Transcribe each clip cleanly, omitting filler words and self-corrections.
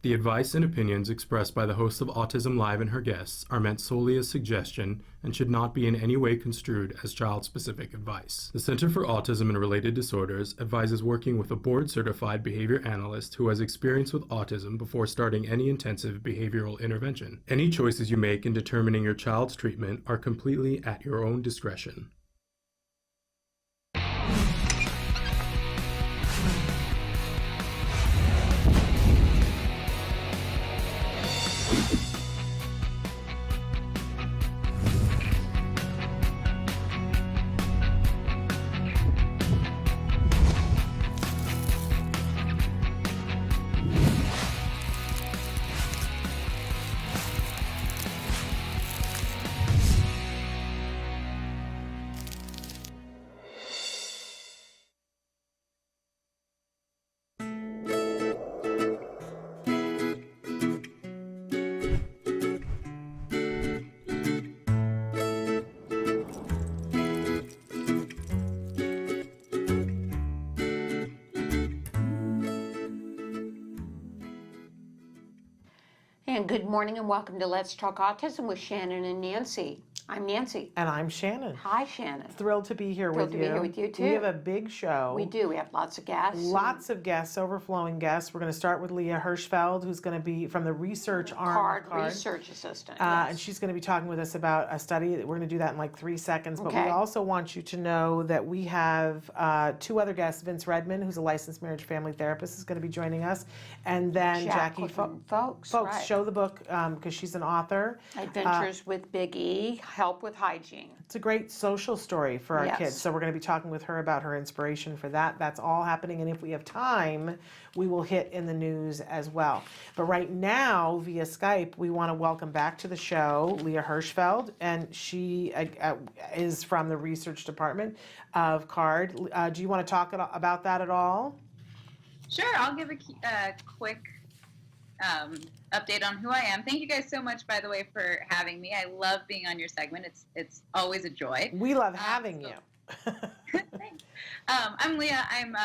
The advice and opinions expressed by the host of Autism Live and her guests are meant solely as suggestion and should not be in any way construed as child-specific advice. The Center for Autism and Related Disorders advises working with a board-certified behavior analyst who has experience with autism before starting any intensive behavioral intervention. Any choices you make in determining your child's treatment are completely at your own discretion. And good morning and welcome to Let's Talk Autism with Shannon and Nancy. I'm Nancy. And I'm Shannon. Hi, Shannon. Thrilled to be here with you. Thrilled to be here with you, too. We have a big show. We do. We have lots of guests. Lots of guests, overflowing guests. We're going to start with Leah Hirschfeld, who's going to be from the research arm of CARD. Research assistant, And she's going to be talking with us about a study. We're going to do that in like 3 seconds. But we also want you to know that we have 2 other guests. Vince Redmond, who's a licensed marriage family therapist, is going to be joining us. And then Jacqui Folks. Right. Show the book because she's an author. Adventures with Big E, Help with Hygiene. It's a great social story for our kids. So we're going to be talking with her about her inspiration for that. That's all happening. And if we have time, we will hit in the news as well. But right now, via Skype, we want to welcome back to the show Leah Hirschfeld. And she is from the research department of CARD. Do you want to talk about that at all? Sure. I'll give a quick update on who I am. Thank you guys so much, by the way, for having me. I love being on your segment. It's always a joy. We love having you. Thanks. I'm Leah. I'm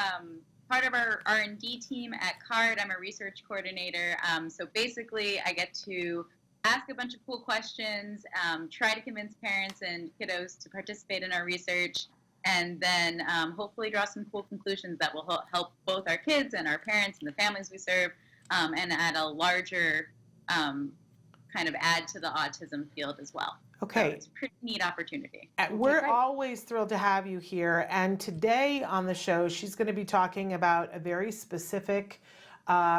part of our R&D team at CARD. I'm a research coordinator. So basically, I get to ask a bunch of cool questions, try to convince parents and kiddos to participate in our research, and then hopefully draw some cool conclusions that will help both our kids and our parents and the families we serve. And at a larger kind of add to the autism field as well. Okay. So it's a pretty neat opportunity. We're always thrilled to have you here. And today on the show, she's going to be talking about a very specific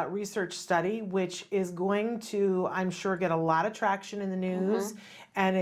research study, which is going to, I'm sure, get a lot of traction in the news. And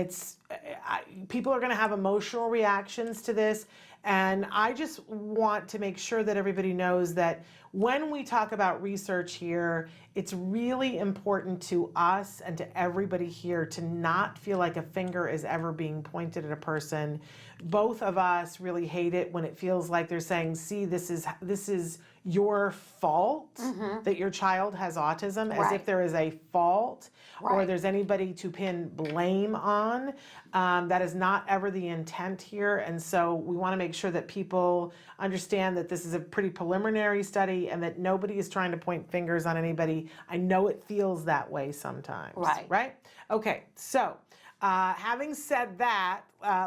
people are going to have emotional reactions to this. And I just want to make sure that everybody knows that when we talk about research here, it's really important to us and to everybody here to not feel like a finger is ever being pointed at a person. Both of us really hate it when it feels like they're saying, see, this is your fault that your child has autism, as if there is a fault or there's anybody to pin blame on. That is not ever the intent here. And so we want to make sure that people understand that this is a pretty preliminary study and that nobody is trying to point fingers on anybody. I know it feels that way sometimes. Right? Okay, so having said that,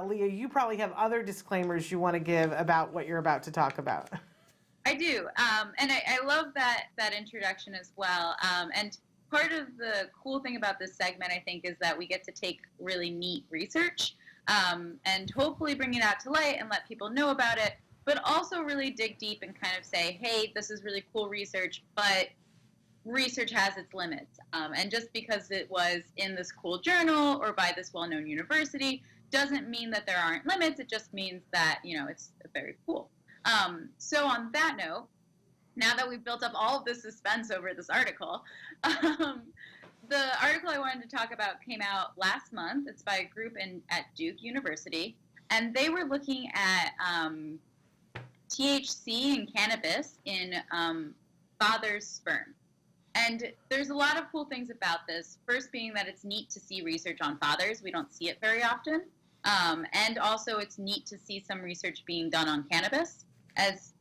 Leah, you probably have other disclaimers you want to give about what you're about to talk about. I do, and I love that introduction as well. And part of the cool thing about this segment, I think, is that we get to take really neat research and hopefully bring it out to light and let people know about it, but also really dig deep and kind of say, hey, this is really cool research, but research has its limits. And just because it was in this cool journal or by this well-known university doesn't mean that there aren't limits. It just means that, it's very cool. So on that note, now that we've built up all of this suspense over this article, the article I wanted to talk about came out last month. It's by a group at Duke University, and they were looking at THC and cannabis in father's sperm. And there's a lot of cool things about this. First being that it's neat to see research on fathers. We don't see it very often. And also it's neat to see some research being done on cannabis, as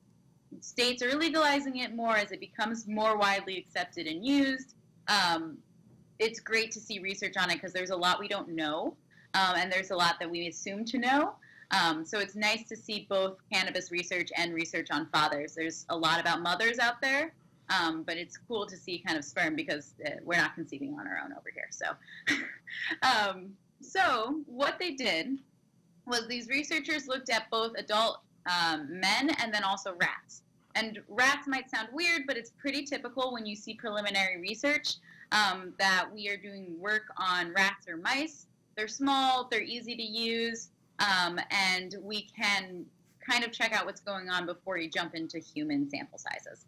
states are legalizing it more, as it becomes more widely accepted and used. it's great to see research on it because there's a lot we don't know, and there's a lot that we assume to know. So it's nice to see both cannabis research and research on fathers. There's a lot about mothers out there, but it's cool to see kind of sperm because we're not conceiving on our own over here. So, so what they did was these researchers looked at both adult men and then also rats. And rats might sound weird, but it's pretty typical when you see preliminary research that we are doing work on rats or mice. They're small, they're easy to use, and we can kind of check out what's going on before you jump into human sample sizes.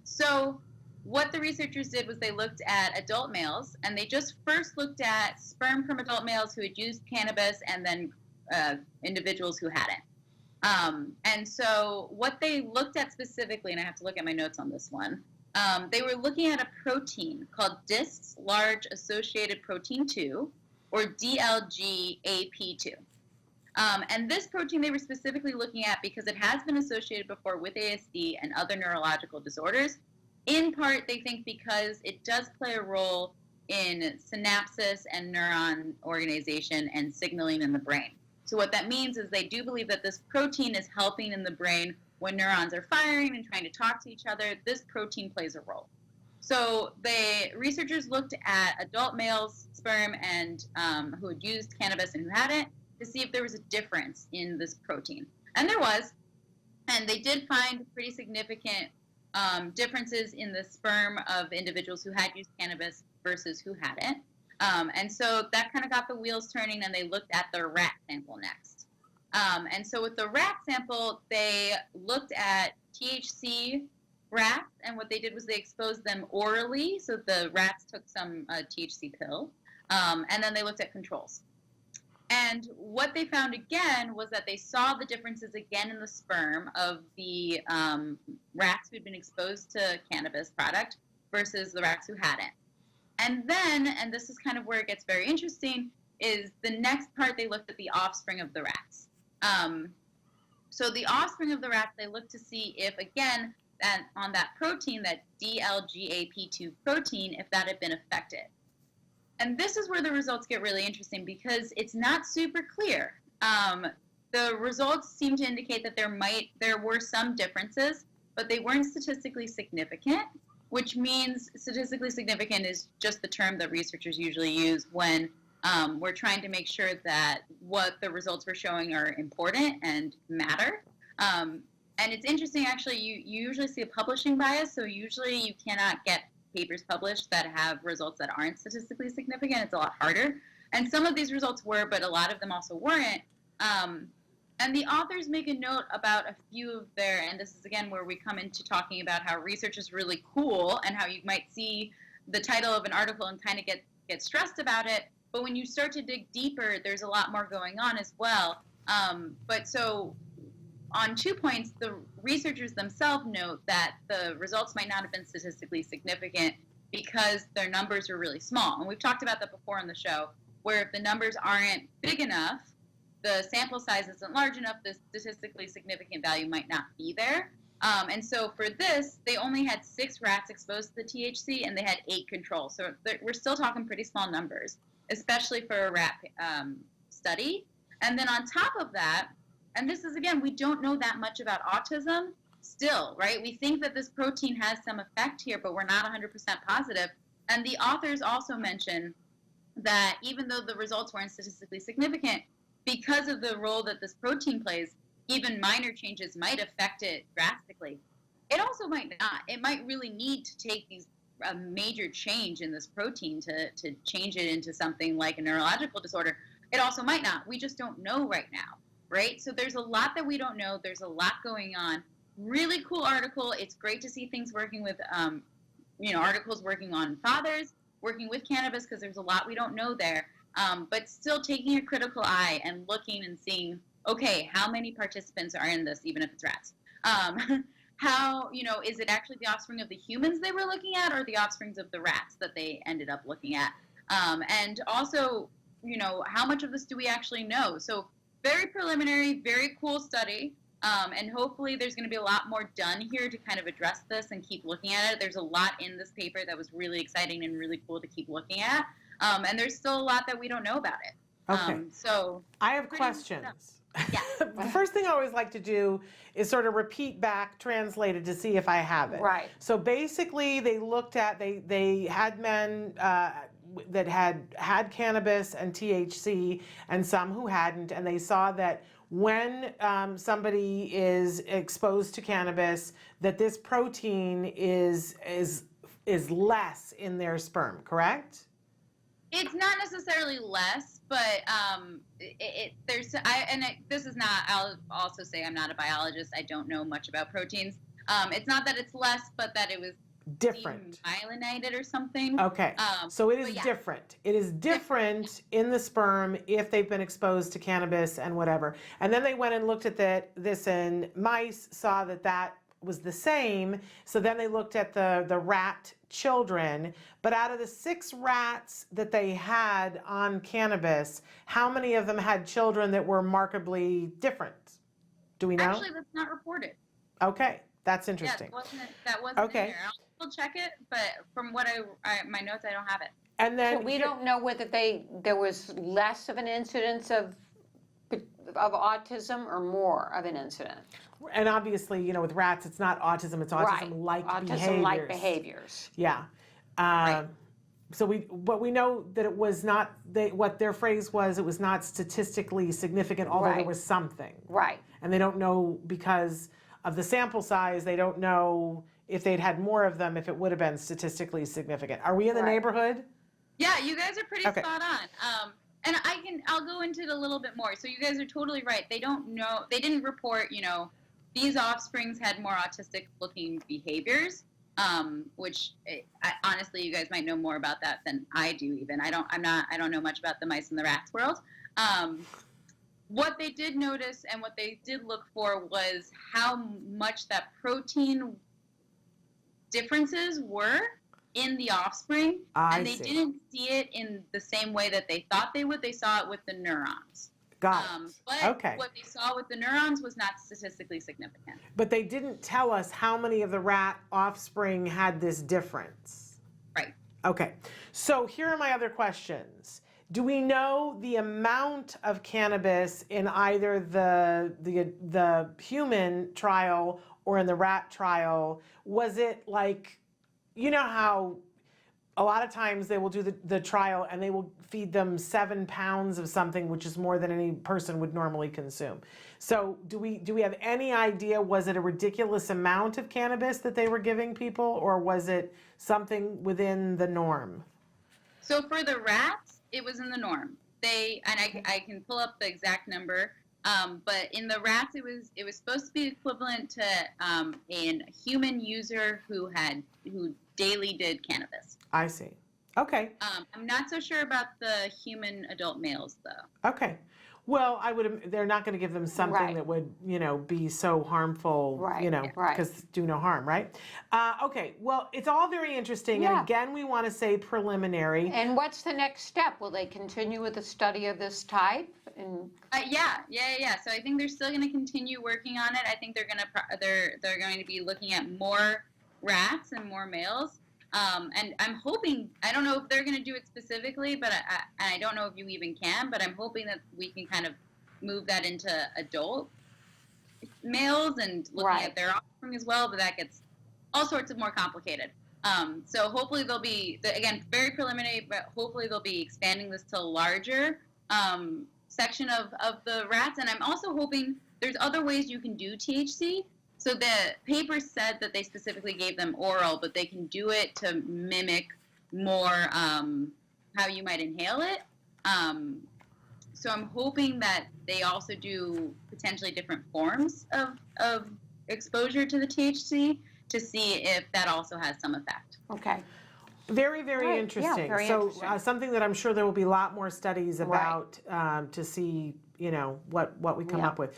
So what the researchers did was they looked at adult males, and they just first looked at sperm from adult males who had used cannabis and then individuals who hadn't. And so what they looked at specifically, and I have to look at my notes on this one, they were looking at a protein called Discs Large Associated Protein 2, or DLGAP2. And this protein they were specifically looking at because it has been associated before with ASD and other neurological disorders. In part, they think because it does play a role in synapses and neuron organization and signaling in the brain. So what that means is they do believe that this protein is helping in the brain when neurons are firing and trying to talk to each other. This protein plays a role. So the researchers looked at adult males' sperm and who had used cannabis and who hadn't to see if there was a difference in this protein. And there was. And they did find pretty significant differences in the sperm of individuals who had used cannabis versus who hadn't. And so that kind of got the wheels turning, and they looked at the rat sample next. And so with the rat sample, they looked at THC rats, and what they did was they exposed them orally. So the rats took some THC pill, and then they looked at controls. And what they found again was that they saw the differences again in the sperm of the rats who had been exposed to cannabis product versus the rats who hadn't. And then, and this is kind of where it gets very interesting, is the next part they looked at the offspring of the rats. So the offspring of the rats, they looked to see if, again, that on that protein, that DLGAP2 protein, if that had been affected. And this is where the results get really interesting because it's not super clear. The results seem to indicate that there were some differences, but they weren't statistically significant, which means statistically significant is just the term that researchers usually use when we're trying to make sure that what the results we're showing are important and matter. And it's interesting, actually, you usually see a publishing bias, so usually you cannot get papers published that have results that aren't statistically significant. It's a lot harder. And some of these results were, but a lot of them also weren't. And the authors make a note about a few of their, and this is again where we come into talking about how research is really cool and how you might see the title of an article and kind of get stressed about it. But when you start to dig deeper, there's a lot more going on as well. But so on 2 points, the researchers themselves note that the results might not have been statistically significant because their numbers are really small. And we've talked about that before on the show, where if the numbers aren't big enough, the sample size isn't large enough, the statistically significant value might not be there. And so for this, they only had 6 rats exposed to the THC, and they had 8 controls. So we're still talking pretty small numbers, especially for a rat study. And then on top of that, and this is, again, we don't know that much about autism still, right? We think that this protein has some effect here, but we're not 100% positive. And the authors also mention that even though the results weren't statistically significant, because of the role that this protein plays, even minor changes might affect it drastically. It also might not. It might really need to take a major change in this protein to change it into something like a neurological disorder. It also might not. We just don't know right now, right? So there's a lot that we don't know. There's a lot going on. Really cool article. It's great to see things working with, articles working on fathers, working with cannabis, because there's a lot we don't know there. But still taking a critical eye and looking and seeing, okay, how many participants are in this, even if it's rats? How, is it actually the offspring of the humans they were looking at or the offsprings of the rats that they ended up looking at? And also, how much of this do we actually know? So very preliminary, very cool study. And hopefully there's going to be a lot more done here to kind of address this and keep looking at it. There's a lot in this paper that was really exciting and really cool to keep looking at. And there's still a lot that we don't know about it. Okay. So I have questions. Yeah. The first thing I always like to do is sort of repeat back, translated to see if I have it. Right. So basically, they looked at they had men that had cannabis and THC, and some who hadn't, and they saw that when somebody is exposed to cannabis, that this protein is less in their sperm. Correct? It's not necessarily less, but this is not. I'll also say I'm not a biologist. I don't know much about proteins. It's not that it's less, but that it was Different. demyelinated or something. Okay. So it is but yeah. different. It is different in the sperm if they've been exposed to cannabis and whatever. And then they went and looked at this in mice, saw that was the same. So then they looked at the rat children. But out of the 6 rats that they had on cannabis, how many of them had children that were markedly different? Do we know? Actually, that's not reported. Okay. That's interesting. Yeah, that wasn't Okay. in there. I'll still check it, but from what my notes, I don't have it. And then So we don't know whether there was less of an incidence of autism or more of an incident. And obviously, with rats, it's not autism, it's autism-like behaviors. Autism-like behaviors. Yeah. So we know that it was not, what their phrase was, it was not statistically significant, although there Right. was something. Right. And they don't know, because of the sample size, they don't know if they'd had more of them, if it would have been statistically significant. Are we in the Right. neighborhood? Yeah, you guys are pretty Okay. spot on. And I'll go into it a little bit more. So you guys are totally right. They don't know, they didn't report, these offsprings had more autistic looking behaviors, which honestly, you guys might know more about that than I do even. I don't know much about the mice and the rats world. What they did notice and what they did look for was how much that protein differences were in the offspring. I and they see. didn't see it in the same way that they thought they would. They saw it with the neurons. Got it. But Okay. what they saw with the neurons was not statistically significant. But they didn't tell us how many of the rat offspring had this difference. Right. Okay. So here are my other questions. Do we know the amount of cannabis in either the human trial or in the rat trial? Was it like, how a lot of times they will do the trial and they will feed them 7 pounds of something, which is more than any person would normally consume. So do we have any idea, was it a ridiculous amount of cannabis that they were giving people, or was it something within the norm? So for the rats, it was in the norm. I can pull up the exact number, but in the rats, it was supposed to be equivalent to a human user who daily did cannabis. I see. Okay. I'm not so sure about the human adult males though. Okay. Well, they're not going to give them something Right. that would, be so harmful, Right, right. because do no harm, right? Okay. Well, it's all very interesting. Yeah. And again, we want to say preliminary. And what's the next step? Will they continue with a study of this type? And Yeah. So I think they're still going to continue working on it. I think they're going to be looking at more rats and more males. And I'm hoping, I don't know if they're going to do it specifically, but I don't know if you even can, but I'm hoping that we can kind of move that into adult males and looking Right. at their offspring as well, but that gets all sorts of more complicated. So hopefully they'll be, again, very preliminary, but hopefully they'll be expanding this to a larger section of the rats. And I'm also hoping there's other ways you can do THC. So the paper said that they specifically gave them oral, but they can do it to mimic more how you might inhale it. So I'm hoping that they also do potentially different forms of exposure to the THC to see if that also has some effect. okay. Very, very Right. Yeah, interesting. very So interesting. something that I'm sure there will be a lot more studies Right. about to see, what we come Yeah. up with.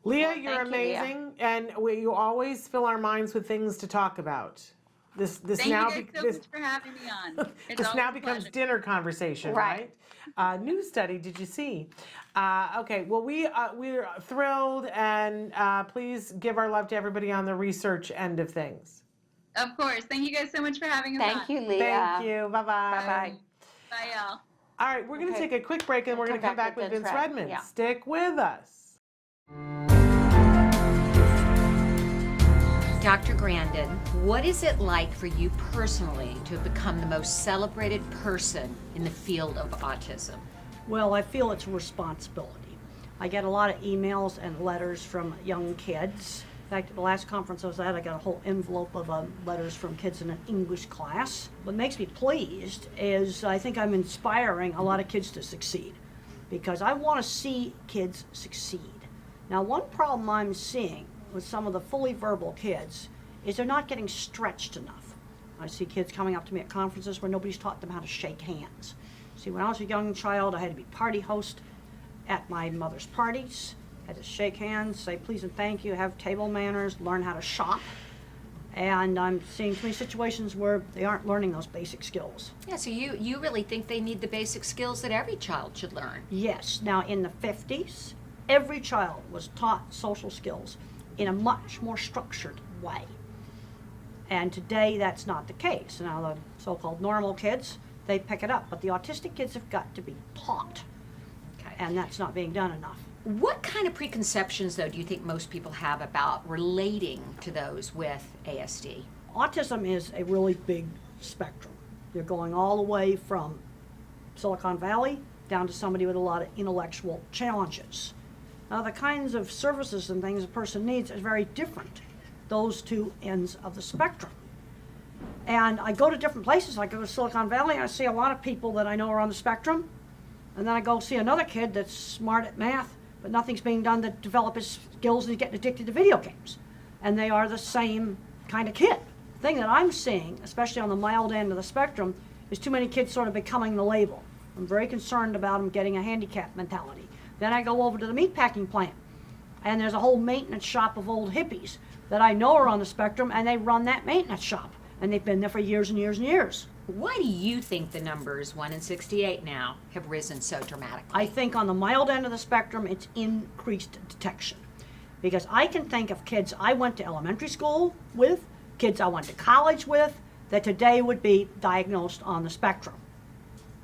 Leah, Well, you're thank you, Leah. amazing, and you always fill our minds with things to talk about. This Thank now you guys so much for having me on. It's this now always a becomes pleasure. dinner conversation, Right. right? News study, did you see? Okay, well, we're thrilled, and please give our love to everybody on the research end of things. Of course. Thank you guys so much for having us on. Thank you, Leah. Thank you. Bye-bye. Bye-bye. Bye, y'all. All right, we're going to Okay. take a quick break, and we're going to come back with Vince Redmond. Yeah. Stick with us. Dr. Grandin, what is it like for you personally to have become the most celebrated person in the field of autism? Well, I feel it's a responsibility. I get a lot of emails and letters from young kids. In fact, at the last conference I was at, I got a whole envelope of letters from kids in an English class. What makes me pleased is I think I'm inspiring a lot of kids to succeed, because I want to see kids succeed. Now, one problem I'm seeing with some of the fully verbal kids is they're not getting stretched enough. I see kids coming up to me at conferences where nobody's taught them how to shake hands. See, when I was a young child, I had to be party host at my mother's parties. I had to shake hands, say please and thank you, have table manners, learn how to shop. And I'm seeing too many situations where they aren't learning those basic skills. Yeah, so you really think they need the basic skills that every child should learn? Yes, now in the 50s, every child was taught social skills in a much more structured way. And today that's not the case. Now the so-called normal kids, they pick it up, but the autistic kids have got to be taught. Okay. And that's not being done enough. What kind of preconceptions, though, do you think most people have about relating to those with ASD? Autism is a really big spectrum. You're going all the way from Silicon Valley down to somebody with a lot of intellectual challenges. Now, the kinds of services and things a person needs is very different, those two ends of the spectrum. And I go to different places. I go to Silicon Valley, and I see a lot of people that I know are on the spectrum. And then I go see another kid that's smart at math, but nothing's being done to develop his skills, and he's getting addicted to video games. And they are the same kind of kid. The thing that I'm seeing, especially on the mild end of the spectrum, is too many kids sort of becoming the label. I'm very concerned about them getting a handicap mentality. Then I go over to the meatpacking plant, and there's a whole maintenance shop of old hippies that I know are on the spectrum, and they run that maintenance shop, and they've been there for years and years and years. Why do you think the numbers, 1 in 68 now, have risen so dramatically? I think on the mild end of the spectrum, it's increased detection. Because I can think of kids I went to elementary school with, kids I went to college with, that today would be diagnosed on the spectrum.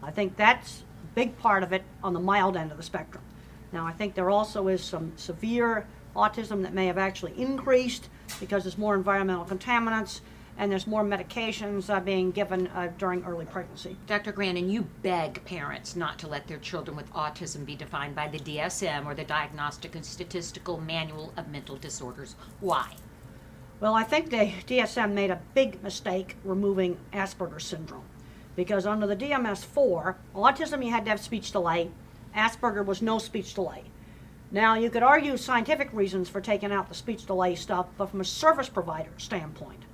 I think that's a big part of it on the mild end of the spectrum. Now, I think there also is some severe autism that may have actually increased because there's more environmental contaminants and there's more medications being given during early pregnancy. Dr. Grandin, you beg parents not to let their children with autism be defined by the DSM or the Diagnostic and Statistical Manual of Mental Disorders. Why? Well, I think the DSM made a big mistake removing Asperger's syndrome, because under the DMS-4, autism you had to have speech delay, Asperger was no speech delay. Now, you could argue scientific reasons for taking out the speech delay stuff, but from a service provider standpoint,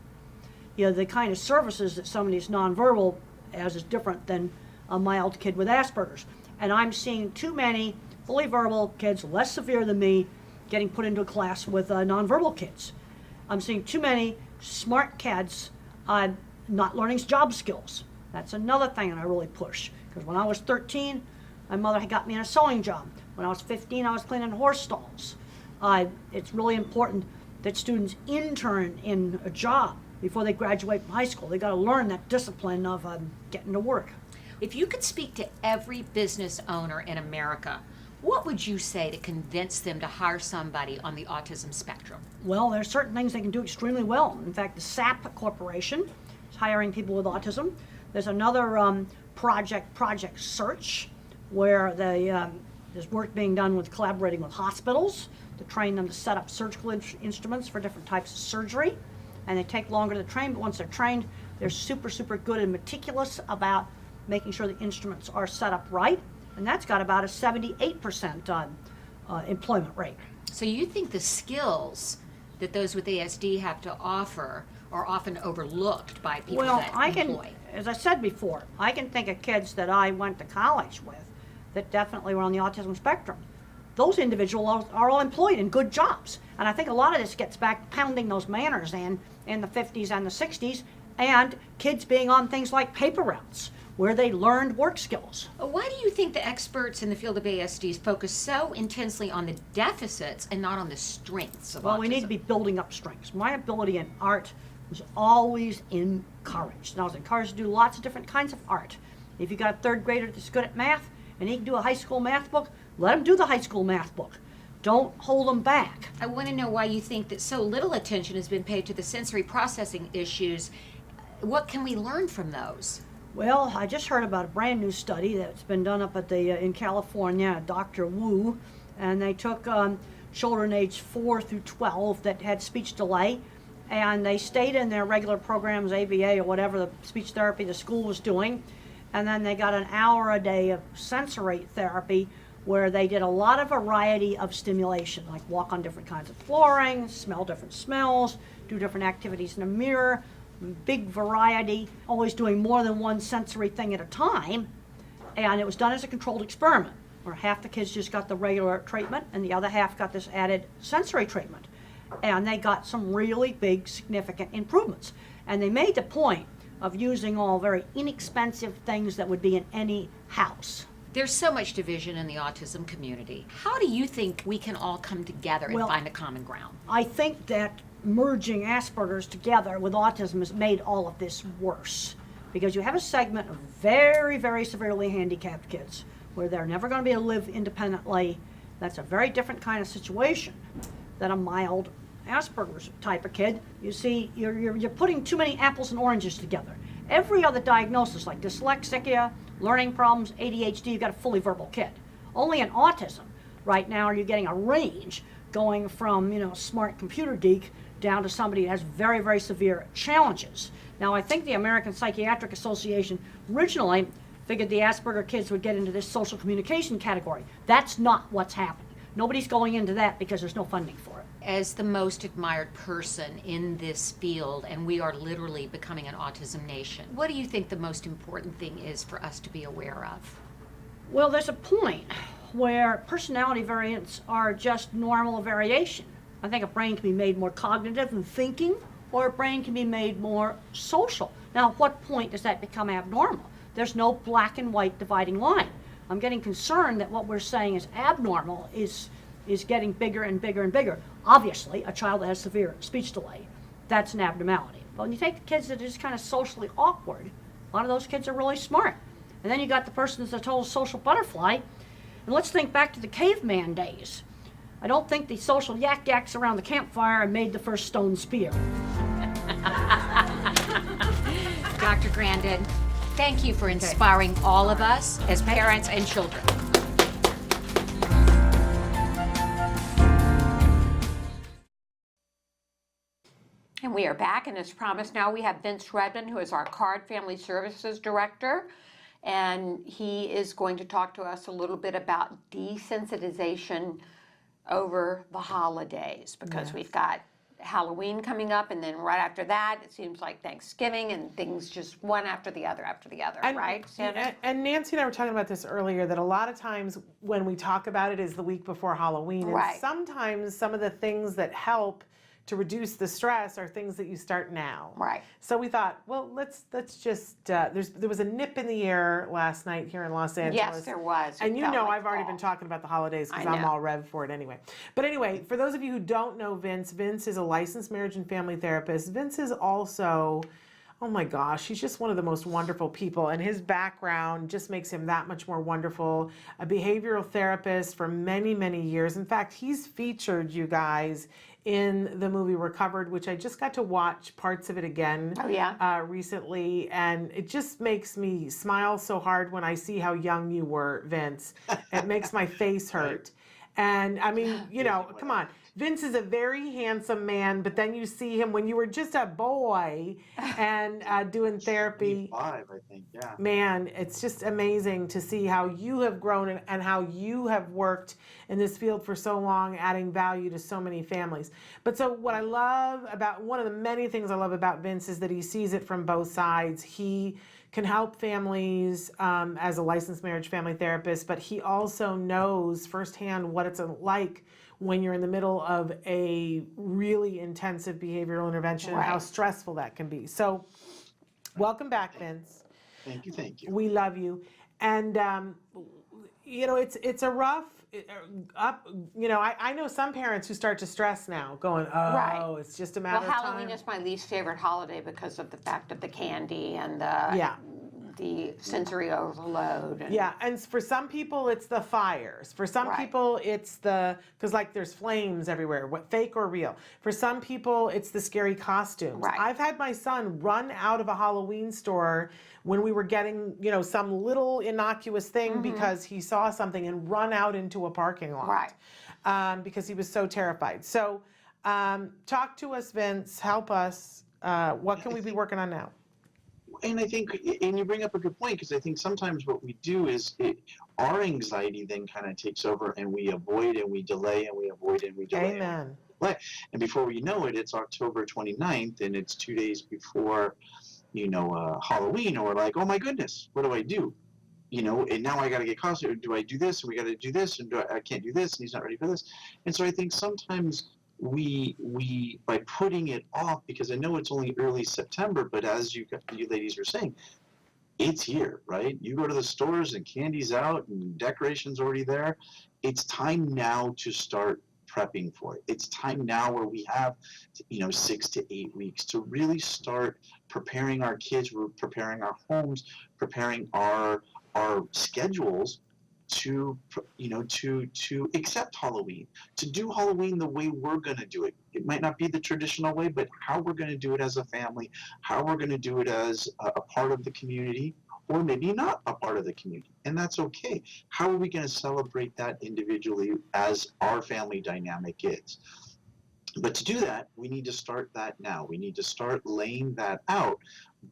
you know, the kind of services that somebody who's nonverbal has is different than a mild kid with Asperger's. And I'm seeing too many fully verbal kids, less severe than me, getting put into a class with nonverbal kids. I'm seeing too many smart kids not learning job skills. That's another thing that I really push. Because when I was 13, my mother had got me in a sewing job. When I was 15, I was cleaning horse stalls. It's really important that students intern in a job before they graduate from high school. They got to learn that discipline of getting to work. If you could speak to every business owner in America, what would you say to convince them to hire somebody on the autism spectrum? Well, there are certain things they can do extremely well. In fact, the SAP Corporation is hiring people with autism. There's another Project Search, where there's work being done with collaborating with hospitals to train them to set up surgical instruments for different types of surgery. And they take longer to train, but once they're trained, they're super, super good and meticulous about making sure the instruments are set up right. And that's got about a 78% employment rate. So you think the skills that those with ASD have to offer are often overlooked by people Well, that I can, employ? as I said before, I can think of kids that I went to college with that definitely were on the autism spectrum. Those individuals are all employed in good jobs. And I think a lot of this gets back pounding those manners in the 50s and the 60s, and kids being on things like paper routes where they learned work skills. Why do you think the experts in the field of ASDs focus so intensely on the deficits and not on the strengths of Well, autism? we need to be building up strengths. My ability in art was always encouraged. And I was encouraged to do lots of different kinds of art. If you got a third grader that's good at math and he can do a high school math book, let him do the high school math book. Don't hold them back. I want to know why you think that so little attention has been paid to the sensory processing issues. What can we learn from those? Well, I just heard about a brand new study that's been done up at the in California, Dr. Wu, and they took children aged 4 through 12 that had speech delay, and they stayed in their regular programs, ABA or whatever the speech therapy the school was doing, and then they got an hour a day of sensory therapy where they did a lot of variety of stimulation, like walk on different kinds of flooring, smell different smells, do different activities in a mirror, big variety, always doing more than one sensory thing at a time. And it was done as a controlled experiment, where half the kids just got the regular treatment and the other half got this added sensory treatment. And they got some really big, significant improvements. And they made the point of using all very inexpensive things that would be in any house. There's so much division in the autism community. How do you think we can all come together and Well, find a common ground? I think that merging Asperger's together with autism has made all of this worse, because you have a segment of very, very severely handicapped kids where they're never going to be able to live independently. That's a very different kind of situation than a mild Asperger's type of kid. You see, you're putting too many apples and oranges together. Every other diagnosis, like dyslexia, learning problems, ADHD, you've got a fully verbal kid. Only in autism, right now, are you getting a range going from, smart computer geek down to somebody who has very, very severe challenges. Now, I think the American Psychiatric Association originally figured the Asperger kids would get into this social communication category. That's not what's happening. Nobody's going into that because there's no funding for it. As the most admired person in this field, and we are literally becoming an autism nation, what do you think the most important thing is for us to be aware of? Well, there's a point where personality variants are just normal variation. I think a brain can be made more cognitive and thinking, or a brain can be made more social. Now, at what point does that become abnormal? There's no black and white dividing line. I'm getting concerned that what we're saying is abnormal is getting bigger and bigger and bigger. Obviously, a child that has severe speech delay, that's an abnormality. But when you take the kids that are just kind of socially awkward, a lot of those kids are really smart. And then you got the person that's a total social butterfly. And let's think back to the caveman days. I don't think the social yak-yaks around the campfire made the first stone spear. Dr. Grandin, thank you for inspiring all of us as parents and children. And we are back, and as promised, now we have Vince Redmond, who is our Card Family Services Director, and he is going to talk to us a little bit about desensitization over the holidays, because we've got Halloween coming up, and then right after that, it seems like Thanksgiving, and things just one after the other, right, Shannon? And Nancy and I were talking about this earlier, that a lot of times when we talk about it is the week before Halloween. Right. And sometimes some of the things that help to reduce the stress are things that you start now. Right. So we thought, well, let's just, there was a nip in the air last night here in Los Angeles. Yes, there was. It And felt like I've already fall. been talking about the holidays because I I'm know. all rev for it anyway. But anyway, for those of you who don't know Vince is a licensed marriage and family therapist. Vince is also, oh my gosh, he's just one of the most wonderful people, and his background just makes him that much more wonderful. A behavioral therapist for many, many years. In fact, he's featured, you guys, in the movie Recovered, which I just got to watch parts of it again recently, and it just makes me smile so hard when I see how young you were, Vince. It makes my face hurt. And I mean, come on. Vince is a very handsome man, but then you see him when you were just a boy and doing therapy. 25, I think, yeah. Man, it's just amazing to see how you have grown and how you have worked in this field for so long, adding value to so many families. But so what I love about, one of the many things I love about Vince is that he sees it from both sides. He can help families as a licensed marriage family therapist, but he also knows firsthand what it's like when you're in the middle of a really intensive behavioral intervention and how Right. stressful that can be. So, welcome back, Vince. Thank you, thank you. We love you. And, it's a rough, I know some parents who start to stress now, going, oh, Right. it's just a Well, matter of time. Halloween is my least favorite holiday because of the fact of the candy and the sensory overload. And Yeah, and for some people it's the fires. For some Right. people it's because like there's flames everywhere, what fake or real. For some people it's the scary costumes. Right. I've had my son run out of a Halloween store when we were getting, some little innocuous thing because he saw something and run out into a parking lot. Right. Because he was so terrified. So talk to us, Vince, help us. What can we be working on now? And I think, and you bring up a good point, because I think sometimes what we do is our anxiety then kind of takes over, and we avoid and we delay and we avoid and we delay. Amen. And before we know it, it's October 29th, and it's 2 days before, Halloween, and we're like, oh my goodness, what do I do? And now I got to get costume. Do I do this? And we got to do this, and I can't do this, and he's not ready for this. And so I think sometimes we by putting it off, because I know it's only early September, but as you ladies are saying, it's here, right? You go to the stores and candy's out and decorations already there. It's time now to start prepping for it. It's time now where we have 6 to 8 weeks to really start preparing our kids, we're preparing our homes, preparing our schedules to accept Halloween, to do Halloween the way we're going to do it. It might not be the traditional way, but how we're going to do it as a family, how we're going to do it as a part of the community, or maybe not a part of the community. And that's okay. How are we going to celebrate that individually as our family dynamic is? But to do that, we need to start that now. We need to start laying that out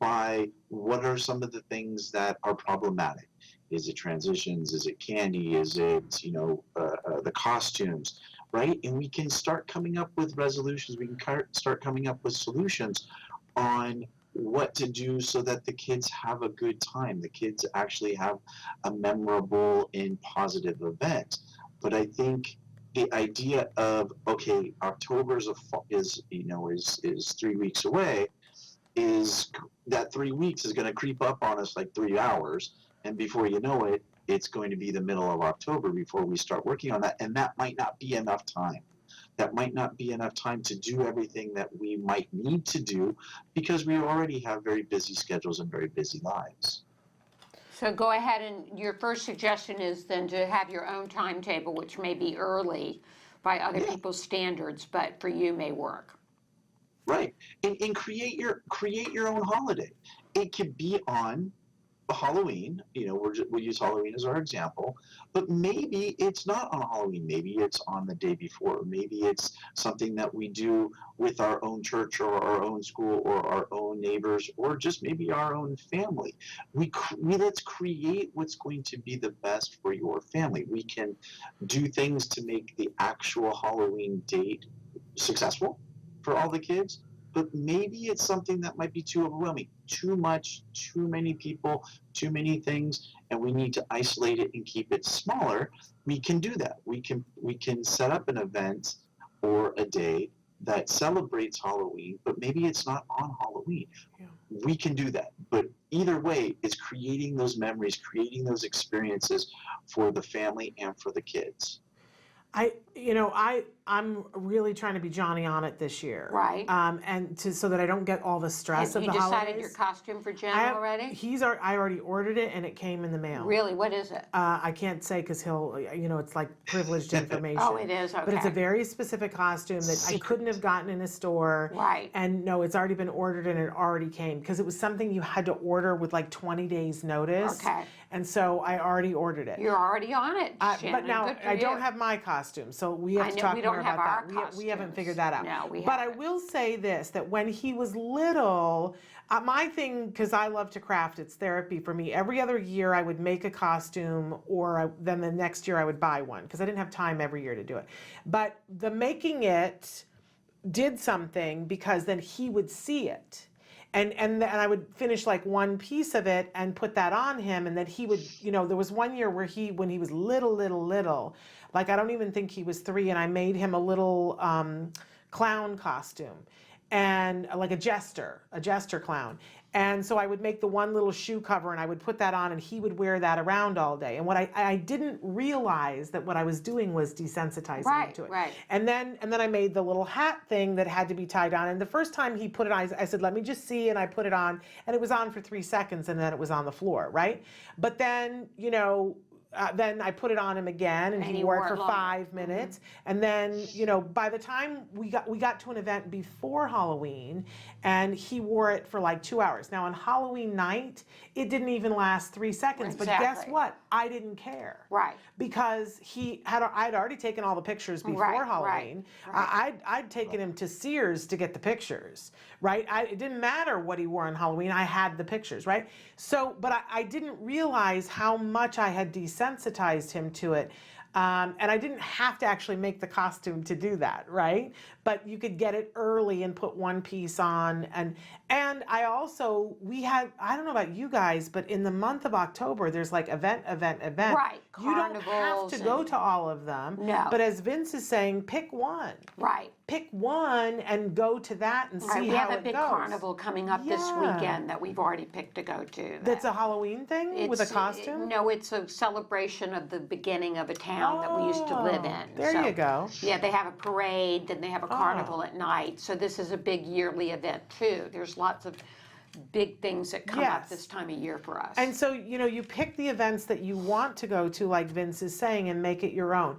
by what are some of the things that are problematic. Is it transitions? Is it candy? Is it, the costumes, right? And we can start coming up with resolutions. We can start coming up with solutions on what to do so that the kids have a good time. The kids actually have a memorable and positive event. But I think the idea of, okay, October is 3 weeks away, is that 3 weeks is going to creep up on us like 3 hours. And before you know it, it's going to be the middle of October before we start working on that. And that might not be enough time. That might not be enough time to do everything that we might need to do, because we already have very busy schedules and very busy lives. So go ahead, and your first suggestion is then to have your own timetable, which may be early by other people's standards, but for you may work. Right. And create your own holiday. It could be on Halloween, we'll use Halloween as our example, but maybe it's not on Halloween. Maybe it's on the day before. Maybe it's something that we do with our own church or our own school or our own neighbors, or just maybe our own family. Let's create what's going to be the best for your family. We can do things to make the actual Halloween date successful for all the kids, but maybe it's something that might be too overwhelming, too much, too many people, too many things, and we need to isolate it and keep it smaller. We can do that. We can set up an event or a day that celebrates Halloween, but maybe it's not on Halloween. Yeah. We can do that. But either way, it's creating those memories, creating those experiences for the family and for the kids. I'm really trying to be Johnny on it this year. Right. So that I don't get all the stress Have of you the decided holidays. your costume for Jen I already? I already ordered it and it came in the mail. Really, what is it? I can't say because he'll, it's like privileged information. Oh, it is, But it's a okay. very specific costume that I couldn't have gotten in a store. Right. And no, it's already been ordered and it already came because it was something you had to order with like 20 days notice. Okay. And so I already ordered it. You're already on it, Shannon. But now Good for I don't you. have my costume, so we have I to know, talk we more don't have about our that. We haven't costumes. figured that out. No, we But I haven't. will say this, that when he was little, my thing, because I love to craft, it's therapy for me. Every other year I would make a costume, or then the next year I would buy one, because I didn't have time every year to do it. But the making it did something, because then he would see it. and I would finish like one piece of it and put that on him, and that he would, there was one year where when he was little, like I don't even think he was 3, and I made him a little clown costume, and like a jester clown. And so I would make the one little shoe cover and I would put that on, and he would wear that around all day. And what I didn't realize that what I was doing was desensitizing him to it. Right. And then I made the little hat thing that had to be tied on. And the first time he put it on, I said, let me just see. And I put it on, and it was on for 3 seconds, and then it was on the floor, right? But then, then I put it on him again, and he wore it for longer. 5 minutes. And then, by the time we got to an event before Halloween, and he wore it for like 2 hours. Now on Halloween night, it didn't even last 3 seconds. But guess Exactly. what? I didn't care. Right. Because I'd already taken all the pictures before Right, Halloween. right. I'd taken him to Sears to get the pictures, right? It didn't matter what he wore on Halloween. I had the pictures, right? So, but I didn't realize how much I had desensitized him to it. And I didn't have to actually make the costume to do that, right? But you could get it early and put one piece on. And I also, I don't know about you guys, but in the month of October, there's like event. Right, You don't have carnivals to go and- to all of them. No. But as Vince is saying, pick one. Right. Pick one and go to that and Right. see We how have a it big goes. carnival coming up this Yeah. weekend that we've already picked to go to. That's a Halloween thing with a It's- costume? No, it's a celebration of the beginning of a town that we used to live in. There So, you go. Yeah, they have a parade, then they have a carnival at night. So this is a big yearly event too. There's lots of big things that come up Yes. this time of year for us. And so, you pick the events that you want to go to, like Vince is saying, and make it your own.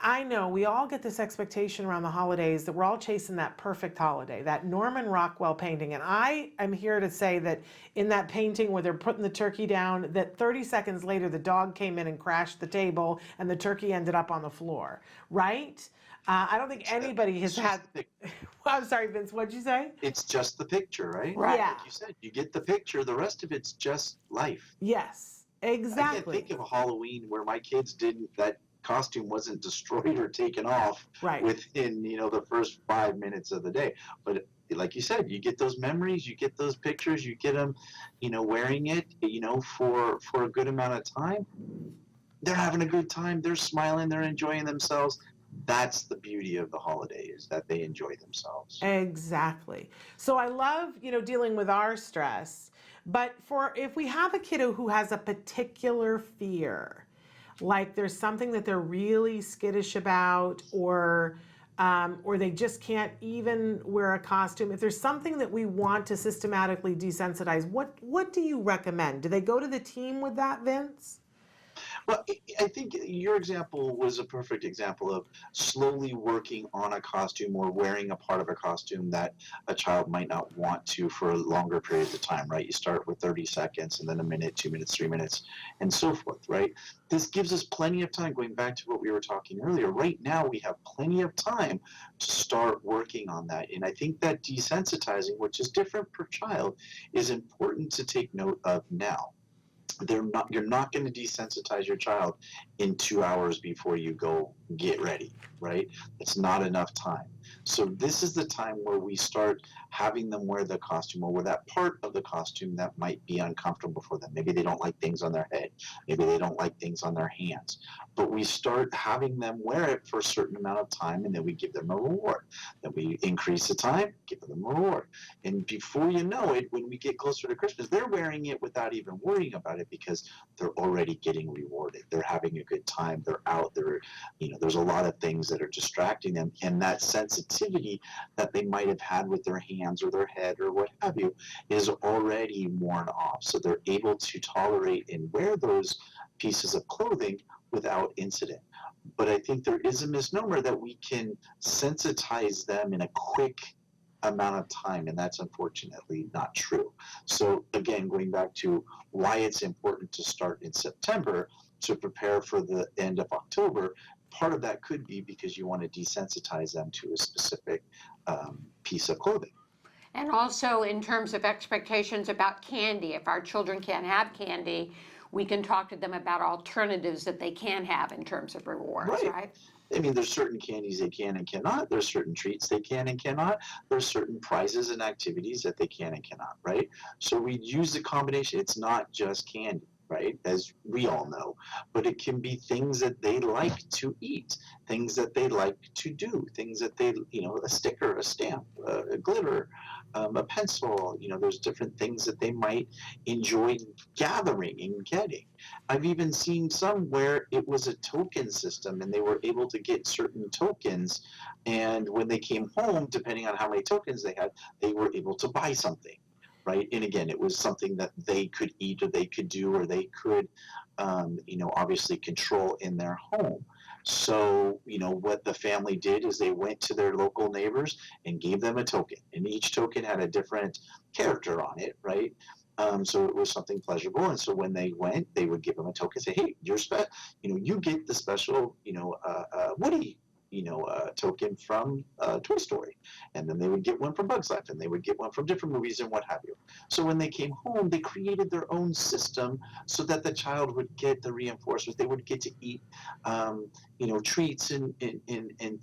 I know we all get this expectation around the holidays that we're all chasing that perfect holiday, that Norman Rockwell painting. And I am here to say that in that painting where they're putting the turkey down, that 30 seconds later, the dog came in and crashed the table and the turkey ended up on the floor, right? I don't think anybody has had. Well, I'm sorry, Vince, what'd you say? It's just the picture, right? Right. Yeah. Like you said, you get the picture. The rest of it's just life. Yes, I can't exactly. think of a Halloween where my kids that costume wasn't destroyed or taken off Right. within, the first 5 minutes of the day. But like you said, you get those memories, you get those pictures, you get them, wearing it, for a good amount of time. They're having a good time. They're smiling. They're enjoying themselves. That's the beauty of the holiday, is that they enjoy themselves. Exactly. So I love, dealing with our stress, but if we have a kiddo who has a particular fear, like there's something that they're really skittish about, or they just can't even wear a costume. If there's something that we want to systematically desensitize, what do you recommend? Do they go to the team with that, Vince? Well, I think your example was a perfect example of slowly working on a costume or wearing a part of a costume that a child might not want to for longer periods of time, right? You start with 30 seconds and then a minute, 2 minutes, 3 minutes, and so forth, right? This gives us plenty of time, going back to what we were talking earlier. Right now, we have plenty of time to start working on that. And I think that desensitizing, which is different per child, is important to take note of now. You're not going to desensitize your child in 2 hours before you go get ready, right? It's not enough time. So this is the time where we start having them wear the costume, or wear that part of the costume that might be uncomfortable for them. Maybe they don't like things on their head. Maybe they don't like things on their hands. But we start having them wear it for a certain amount of time, and then we give them a reward. Then we increase the time, give them a reward. And before you know it, when we get closer to Christmas, they're wearing it without even worrying about it, because they're already getting rewarded. They're having a good time. They're out. There's a lot of things that are distracting them, and that sensitivity that they might have had with their hands or their head or what have you is already worn off. So they're able to tolerate and wear those pieces of clothing without incident. But I think there is a misnomer that we can sensitize them in a quick amount of time, and that's unfortunately not true. So again, going back to why it's important to start in September to prepare for the end of October, part of that could be because you want to desensitize them to a specific piece of clothing. And also in terms of expectations about candy, if our children can't have candy, we can talk to them about alternatives that they can have in terms of rewards, right? I mean, there's certain candies they can and cannot. There's certain treats they can and cannot. There's certain prizes and activities that they can and cannot, right? So we use the combination. It's not just candy, right? As we all know, but it can be things that they like to eat, things that they like to do, things that they, a sticker, a stamp, a glitter, a pencil. There's different things that they might enjoy gathering and getting. I've even seen some where it was a token system and they were able to get certain tokens. And when they came home, depending on how many tokens they had, they were able to buy something, right? And again, it was something that they could eat or they could do or they could, obviously control in their home. So, what the family did is they went to their local neighbors and gave them a token. And each token had a different character on it, right? So it was something pleasurable, and so when they went, they would give them a token, say, "Hey, you get the special, Woody, token from Toy Story," and then they would get one from Bugs Life, and they would get one from different movies and what have you. So when they came home, they created their own system so that the child would get the reinforcement. They would get to eat, treats and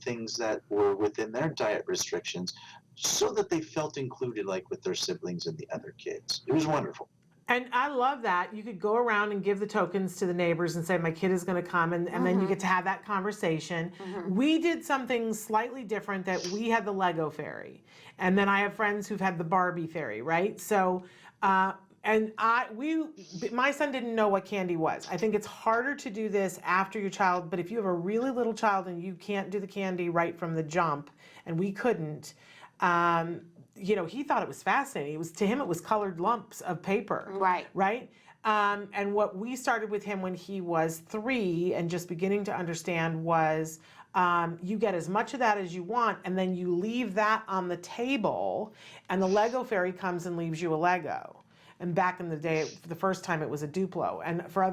things that were within their diet restrictions, so that they felt included, like with their siblings and the other kids. It was wonderful. And I love that. You could go around and give the tokens to the neighbors and say, my kid is going to come, and then you get to have that conversation. We did something slightly different, that we had the Lego fairy. And then I have friends who've had the Barbie fairy, right? So, my son didn't know what candy was. I think it's harder to do this after your child, but if you have a really little child and you can't do the candy right from the jump, and we couldn't, he thought it was fascinating. To him, it was colored lumps of paper. Right. Right? And what we started with him when he was 3 and just beginning to understand was, you get as much of that as you want, and then you leave that on the table, and the Lego fairy comes and leaves you a Lego. And back in the day, the first time it was a Duplo. And for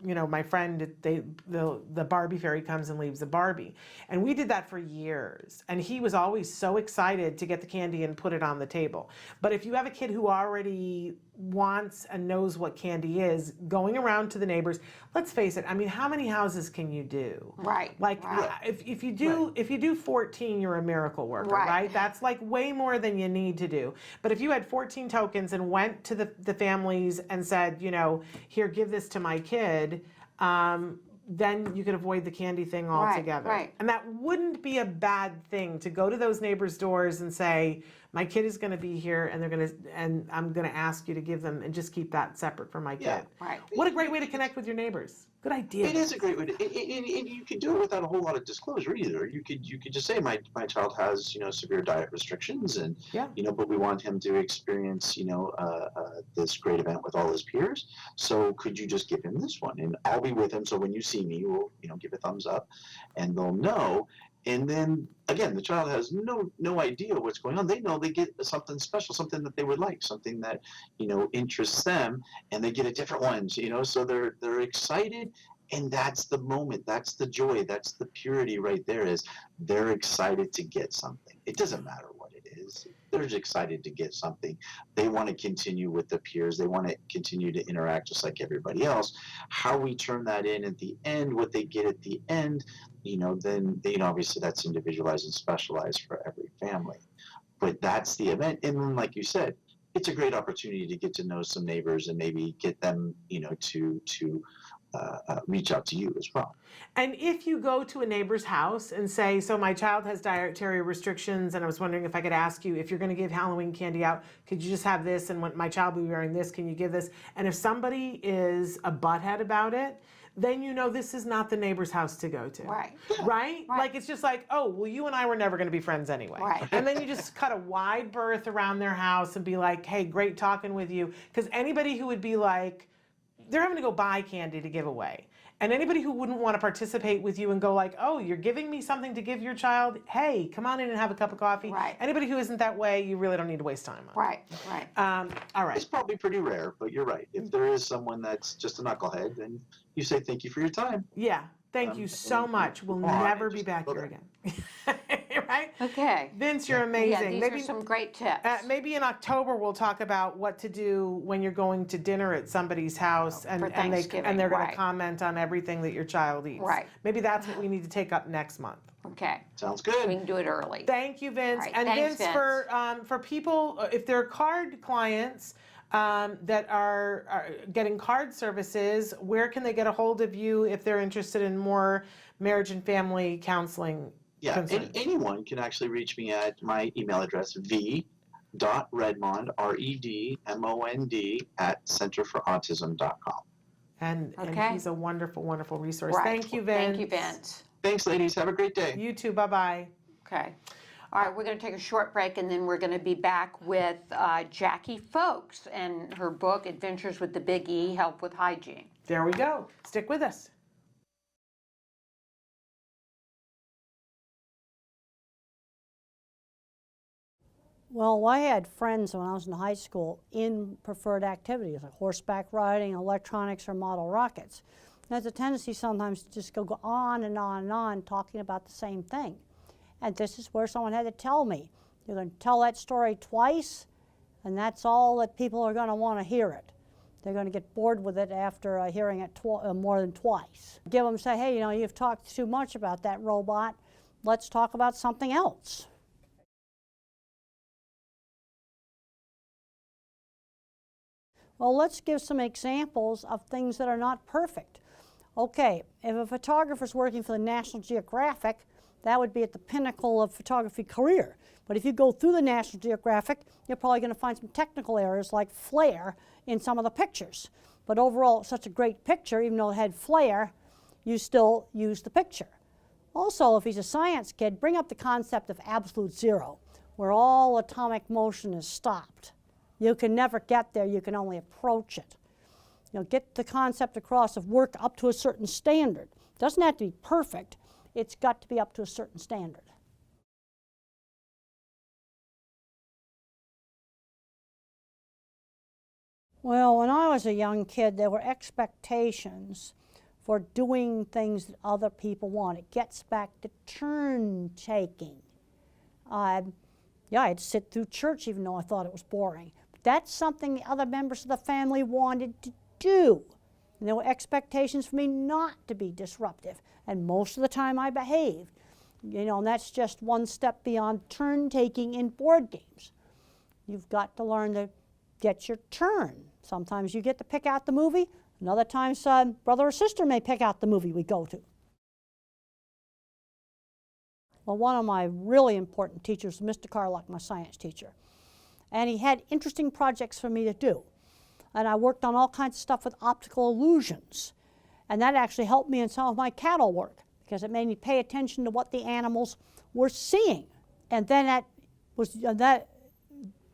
my friend, the Barbie fairy comes and leaves a Barbie. And we did that for years. And he was always so excited to get the candy and put it on the table. But if you have a kid who already wants and knows what candy is, going around to the neighbors, let's face it, I mean, how many houses can you do? Right. Like, right. if you do 14, you're a miracle worker, right? That's like way more than you need to do. But if you had 14 tokens and went to the families and said, here, give this to my kid, then you could avoid the candy thing altogether. Right. And that wouldn't be a bad thing, to go to those neighbors' doors and say, my kid is going to be here, and I'm going to ask you to give them, and just keep that separate from my kid. Yeah. Right. What a great way to connect with your neighbors. Good idea. It is a great way to, and you can do it without a whole lot of disclosure either. You could just say, my child has severe diet restrictions, and but we want him to experience this great event with all his peers. So could you just give him this one, and I'll be with him. So when you see me, we'll give a thumbs up, and they'll know. And then again, the child has no idea what's going on. They know they get something special, something that they would like, something that interests them, and they get a different one. So they're excited, and that's the moment, that's the joy, that's the purity right there. Is they're excited to get something. It doesn't matter what it is. They're just excited to get something. They want to continue with the peers. They want to continue to interact just like everybody else. How we turn that in at the end, what they get at the end, then obviously that's individualized and specialized for every family. But that's the event. And then, like you said, it's a great opportunity to get to know some neighbors and maybe get them, to reach out to you as well. And if you go to a neighbor's house and say, so my child has dietary restrictions, and I was wondering if I could ask you, if you're going to give Halloween candy out, could you just have this, and when my child will be wearing this, can you give this? And if somebody is a butthead about it, then this is not the neighbor's house to go to. Right. Right? Like, it's just like, oh, well, you and I were never going to be friends anyway. Right. And then you just cut a wide berth around their house and be like, hey, great talking with you. Because anybody who would be like, they're having to go buy candy to give away. And anybody who wouldn't want to participate with you and go like, oh, you're giving me something to give your child? Hey, come on in and have a cup of coffee. Right. Anybody who isn't that way, you really don't need to waste time on. Right. All right. It's probably pretty rare, but you're right. If there is someone that's just a knucklehead, then you say thank you for your time. Yeah. Thank you so much. We'll never be back here again. right? Okay. Vince, you're Yeah, amazing. these are some great tips. Maybe in October we'll talk about what to do when you're going to dinner at somebody's house For and they're Thanksgiving, going to right. comment on everything that your child eats. Right. Maybe that's what we need to take up next month. Okay. Sounds So we good. can do it early. Thank you, Vince. All right, And thanks, Vince, for people, if they're card clients that are getting card services, where can they get a hold of you if they're interested in more marriage and family counseling? Yeah, concerns? anyone can actually reach me at my email address, v.redmond, REDMOND, at centerforautism.com. And Okay. he's a wonderful, wonderful resource. Right. Thank you, Vince. Thank you, Vince. Thanks, ladies. Have a great day. You too. Bye-bye. Okay. All right, we're going to take a short break, and then we're going to be back with Jacqui Folks and her book, Adventures with the Big E, Help with Hygiene. There we go. Stick with us. Well, I had friends when I was in high school in preferred activities like horseback riding, electronics, or model rockets. There's a tendency sometimes to just go on and on and on talking about the same thing. And this is where someone had to tell me, you're going to tell that story twice, and that's all that people are going to want to hear it. They're going to get bored with it after hearing it more than twice. Give them, say, hey, you've talked too much about that robot. Let's talk about something else. Well, let's give some examples of things that are not perfect. Okay, if a photographer's working for the National Geographic, that would be at the pinnacle of photography career. But if you go through the National Geographic, you're probably going to find some technical errors like flare in some of the pictures. But overall, it's such a great picture, even though it had flare, you still use the picture. Also, if he's a science kid, bring up the concept of absolute zero, where all atomic motion is stopped. You can never get there, you can only approach it. Get the concept across of work up to a certain standard. It doesn't have to be perfect, it's got to be up to a certain standard. Well, when I was a young kid, there were expectations for doing things that other people want. It gets back to turn taking. I'd sit through church even though I thought it was boring. But that's something the other members of the family wanted to do. And there were expectations for me not to be disruptive. And most of the time I behaved. And that's just one step beyond turn taking in board games. You've got to learn to get your turn. Sometimes you get to pick out the movie, and other times brother or sister may pick out the movie we go to. Well, one of my really important teachers was Mr. Carlock, my science teacher. And he had interesting projects for me to do. And I worked on all kinds of stuff with optical illusions. And that actually helped me in some of my cattle work, because it made me pay attention to what the animals were seeing. And then that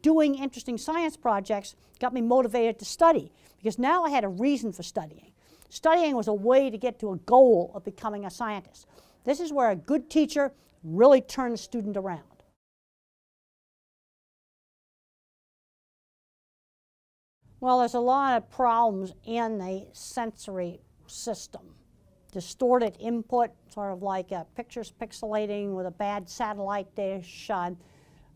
doing interesting science projects got me motivated to study, because now I had a reason for studying. Studying was a way to get to a goal of becoming a scientist. This is where a good teacher really turns a student around. Well, there's a lot of problems in the sensory system. Distorted input, sort of like pictures pixelating with a bad satellite dish,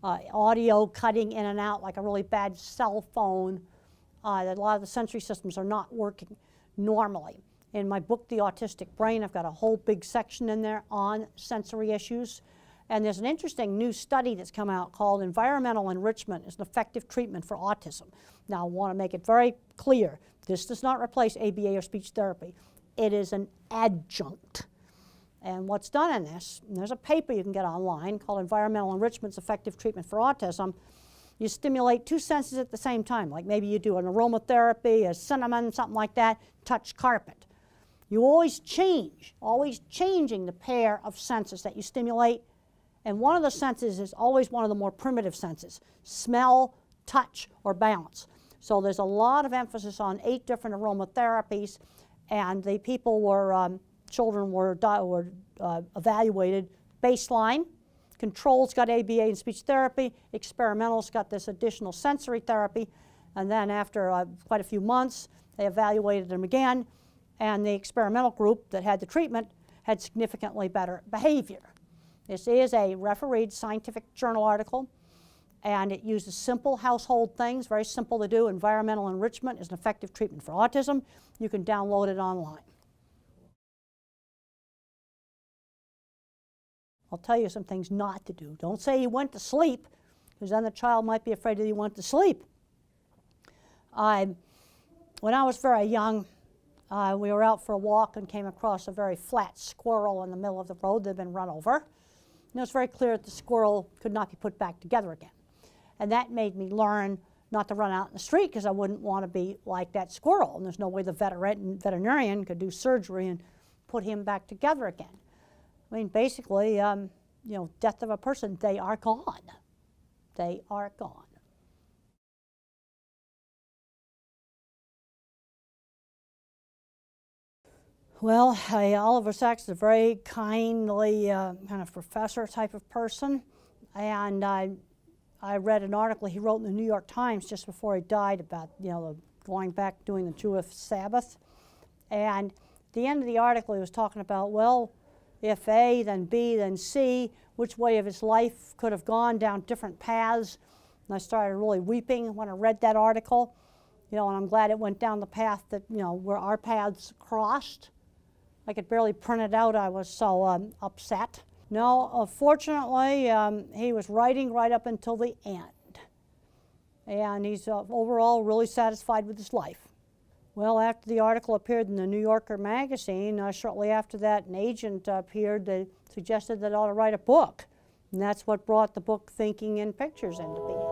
audio cutting in and out like a really bad cell phone. A lot of the sensory systems are not working normally. In my book, The Autistic Brain, I've got a whole big section in there on sensory issues. And there's an interesting new study that's come out called Environmental Enrichment is an Effective Treatment for Autism. Now, I want to make it very clear, this does not replace ABA or speech therapy. It is an adjunct. And what's done in this, and there's a paper you can get online called Environmental Enrichment's Effective Treatment for Autism. You stimulate two senses at the same time, like maybe you do an aromatherapy, a cinnamon, something like that, touch carpet. You always changing the pair of senses that you stimulate. And one of the senses is always one of the more primitive senses, smell, touch, or balance. So there's a lot of emphasis on 8 different aromatherapies, and the people were, children were evaluated baseline. Controls got ABA and speech therapy. Experimentals got this additional sensory therapy. And then after quite a few months, they evaluated them again. And the experimental group that had the treatment had significantly better behavior. This is a refereed scientific journal article, and it uses simple household things, very simple to do. Environmental enrichment is an effective treatment for autism. You can download it online. I'll tell you some things not to do. Don't say he went to sleep, because then the child might be afraid that he went to sleep. When I was very young, we were out for a walk and came across a very flat squirrel in the middle of the road that had been run over. And it was very clear that the squirrel could not be put back together again. And that made me learn not to run out in the street, because I wouldn't want to be like that squirrel. And there's no way the veterinarian could do surgery and put him back together again. I mean, basically, death of a person, they are gone. They are gone. Well, Oliver Sacks is a very kindly kind of professor type of person, and I read an article he wrote in the New York Times just before he died about going back doing the Jewish Sabbath, and at the end of the article he was talking about, well, if A, then B, then C, which way of his life could have gone down different paths, and I started really weeping when I read that article, and I'm glad it went down the path that where our paths crossed. I could barely print it out, I was so upset. No, fortunately, he was writing right up until the end. And he's overall really satisfied with his life. Well, after the article appeared in the New Yorker magazine, shortly after that, an agent appeared that suggested that I ought to write a book. And that's what brought the book Thinking in Pictures into being.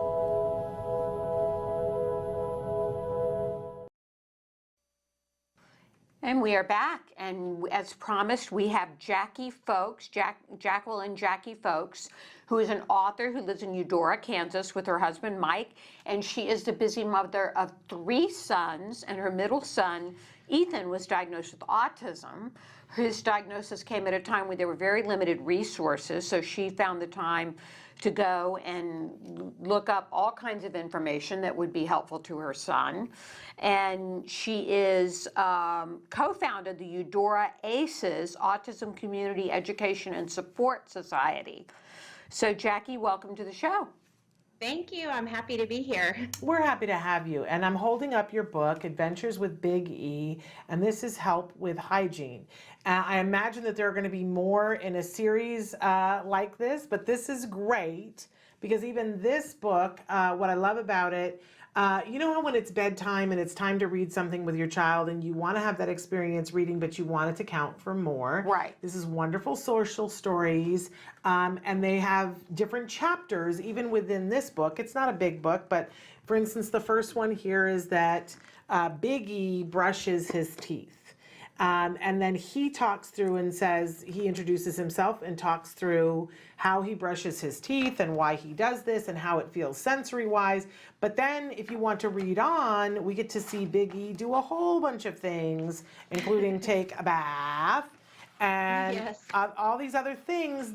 And we are back, and as promised, we have Jacqui Folks, Jacqueline Jacqui Folks, who is an author who lives in Eudora, Kansas, with her husband Mike, and she is the busy mother of 3 sons, and her middle son, Ethan, was diagnosed with autism. His diagnosis came at a time when there were very limited resources, so she found the time to go and look up all kinds of information that would be helpful to her son. And she is co-founded the Eudora ACES, Autism Community Education and Support Society. So Jacqui, welcome to the show. Thank you. I'm happy to be here. We're happy to have you. And I'm holding up your book, Adventures with Big E, and this is Help with Hygiene. I imagine that there are going to be more in a series like this, but this is great because even this book, what I love about it, you know how when it's bedtime and it's time to read something with your child and you want to have that experience reading, but you want it to count for more. Right. This is wonderful social stories, and they have different chapters even within this book. It's not a big book, but for instance, the first one here is that Big E brushes his teeth. And then he talks through and says, he introduces himself and talks through how he brushes his teeth and why he does this and how it feels sensory-wise. But then if you want to read on, we get to see Big E do a whole bunch of things, including take a bath and Yes. all these other things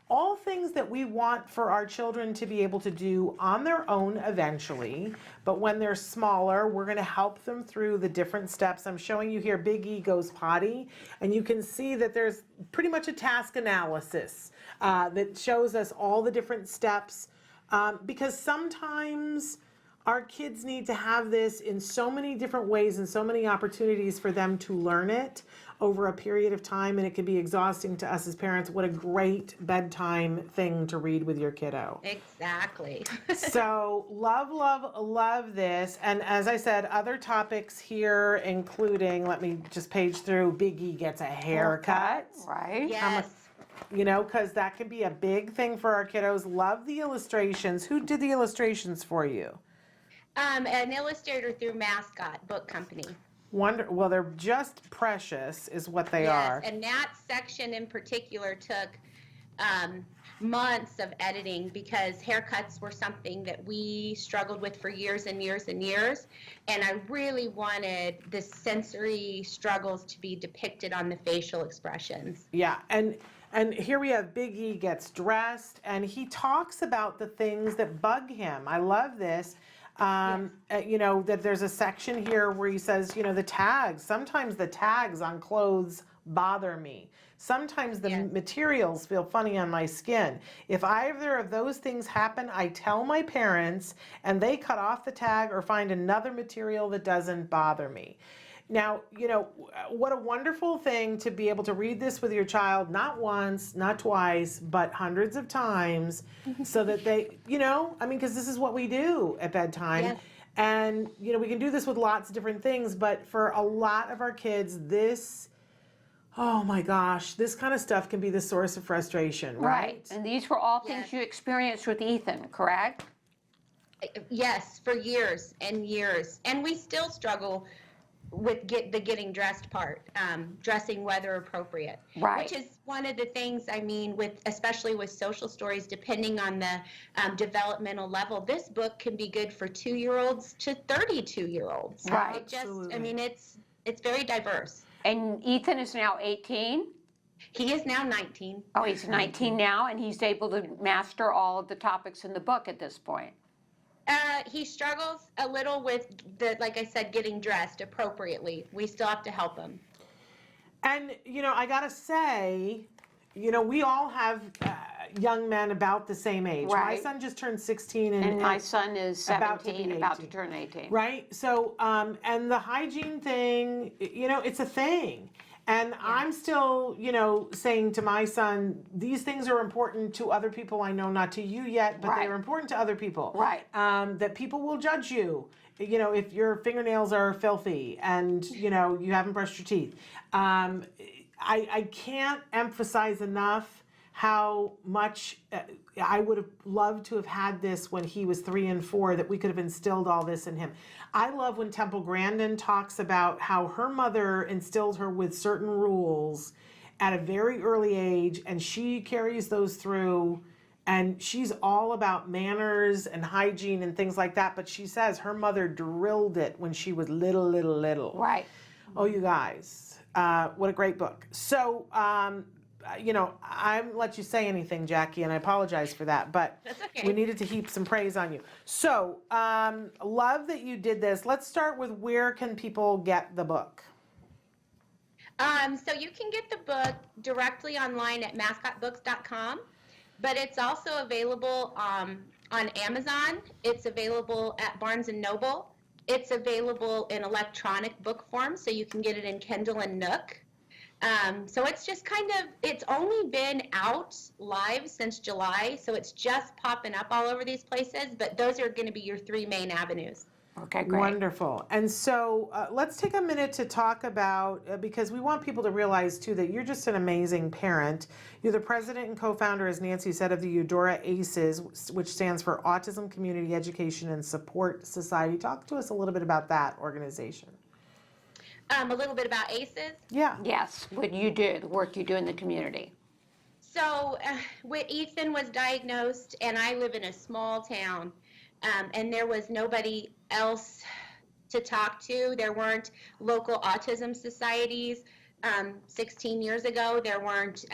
all things that we want for our children to be able to do on their own eventually. But when they're smaller, we're going to help them through the different steps. I'm showing you here, Big E goes potty, and you can see that there's pretty much a task analysis that shows us all the different steps because sometimes our kids need to have this in so many different ways and so many opportunities for them to learn it over a period of time, and it can be exhausting to us as parents. What a great bedtime thing to read with your kiddo. Exactly. So love this. And as I said, other topics here including, let me just page through, Big E gets a haircut. Right. Yes. Because that can be a big thing for our kiddos. Love the illustrations. Who did the illustrations for you? An illustrator through Mascot Book Company. Well, they're just precious is what they are. And that section in particular took months of editing because haircuts were something that we struggled with for years and years and years. And I really wanted the sensory struggles to be depicted on the facial expressions. Yeah, and here we have Big E gets dressed, and he talks about the things that bug him. I love this. That there's a section here where he says, the tags, sometimes the tags on clothes bother me. Sometimes the Yes. materials feel funny on my skin. If either of those things happen, I tell my parents and they cut off the tag or find another material that doesn't bother me. Now, you know, what a wonderful thing to be able to read this with your child, not once, not twice, but hundreds of times, so that they, you know, I mean, because this is what we do at bedtime. Yes. And, you know, we can do this with lots of different things, but for a lot of our kids, this, oh my gosh, this kind of stuff can be the source of frustration, right? And these were all things Yes. you experienced with Ethan, correct? Yes, for years and years. And we still struggle with getting dressed part, dressing weather appropriate. Right. Which is one of the things, I mean, especially with social stories, depending on the developmental level, this book can be good for 2-year-olds to 32-year-olds. Right. It just, I Absolutely. mean, it's very diverse. And Ethan is now 18? He is now 19. Oh, he's 19 now, and he's able to master all of the topics in the book at this point. He struggles a little with like I said, getting dressed appropriately. We still have to help him. And, you know, I gotta say, you know, we all have young men about the same age. My Right. son just turned 16 And my son is about to be 17, about to 18. turn 18. Right? So, and the hygiene thing, you know, it's a thing. And I'm still, you know, saying to my son, these things are important to other people. I know not to you yet, but Right. they're important to other people. Right. That people will judge you, you know, if your fingernails are filthy and, you know, you haven't brushed your teeth. I can't emphasize enough how much I would have loved to have had this when he was 3 and 4, that we could have instilled all this in him. I love when Temple Grandin talks about how her mother instilled her with certain rules at a very early age, and she carries those through, and she's all about manners and hygiene and things like that, but she says her mother drilled it when she was little. Right. Oh, you guys, what a great book. So, you know, I won't let you say anything, Jackie, and I apologize for that, but That's okay. we needed to heap some praise on you. So, love that you did this. Let's start with, where can people get the book? So you can get the book directly online at mascotbooks.com, but it's also available on Amazon. It's available at Barnes & Noble. It's available in electronic book form, so you can get it in Kindle and Nook. So it's just it's only been out live since July, so it's just popping up all over these places, but those are going to be your 3 main avenues. Okay, great. Wonderful. And so let's take a minute to talk about, because we want people to realize too that you're just an amazing parent. You're the president and co-founder, as Nancy said, of the Eudora ACES, which stands for Autism Community Education and Support Society. Talk to us a little bit about that organization. A little bit about ACES. Yeah. Yes, what you do, the work you do in the community. So when Ethan was diagnosed, and I live in a small town, and there was nobody else to talk to. There weren't local autism societies. 16 years ago, there weren't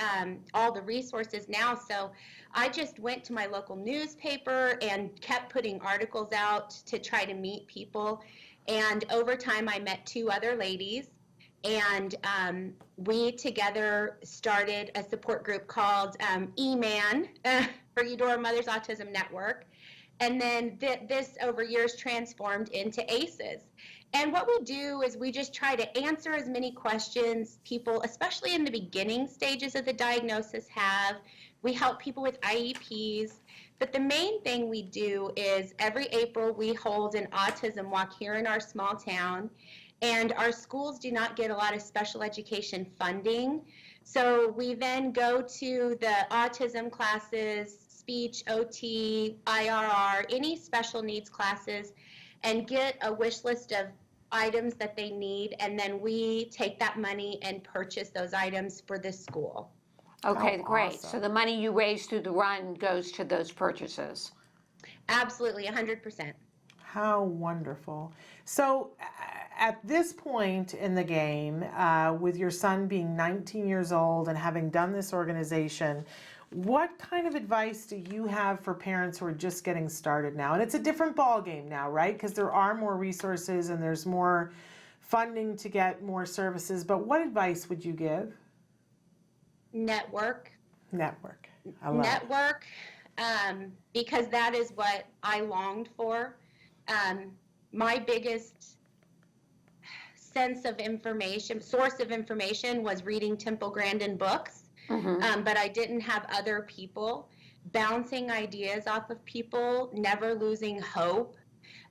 all the resources now. So I just went to my local newspaper and kept putting articles out to try to meet people. And over time, I met 2 other ladies, and we together started a support group called E-Man for Eudora Mothers Autism Network. And then this over years transformed into ACES. And what we do is we just try to answer as many questions people, especially in the beginning stages of the diagnosis, have. We help people with IEPs. But the main thing we do is every April we hold an autism walk here in our small town. And our schools do not get a lot of special education funding. So we then go to the autism classes, speech, OT, IRR, any special needs classes, and get a wish list of items that they need, and then we take that money and purchase those items for this school. Okay, Oh, great. awesome. So the money you raise through the run goes to those purchases. Absolutely, 100%. How wonderful. So at this point in the game, with your son being 19 years old and having done this organization, what kind of advice do you have for parents who are just getting started now? And it's a different ball game now, right? Because there are more resources and there's more funding to get more services, but what advice would you give? Network. Network. I love it. Network, because that is what I longed for. My biggest source of information was reading Temple Grandin books, but I didn't have other people bouncing ideas off of people, never losing hope.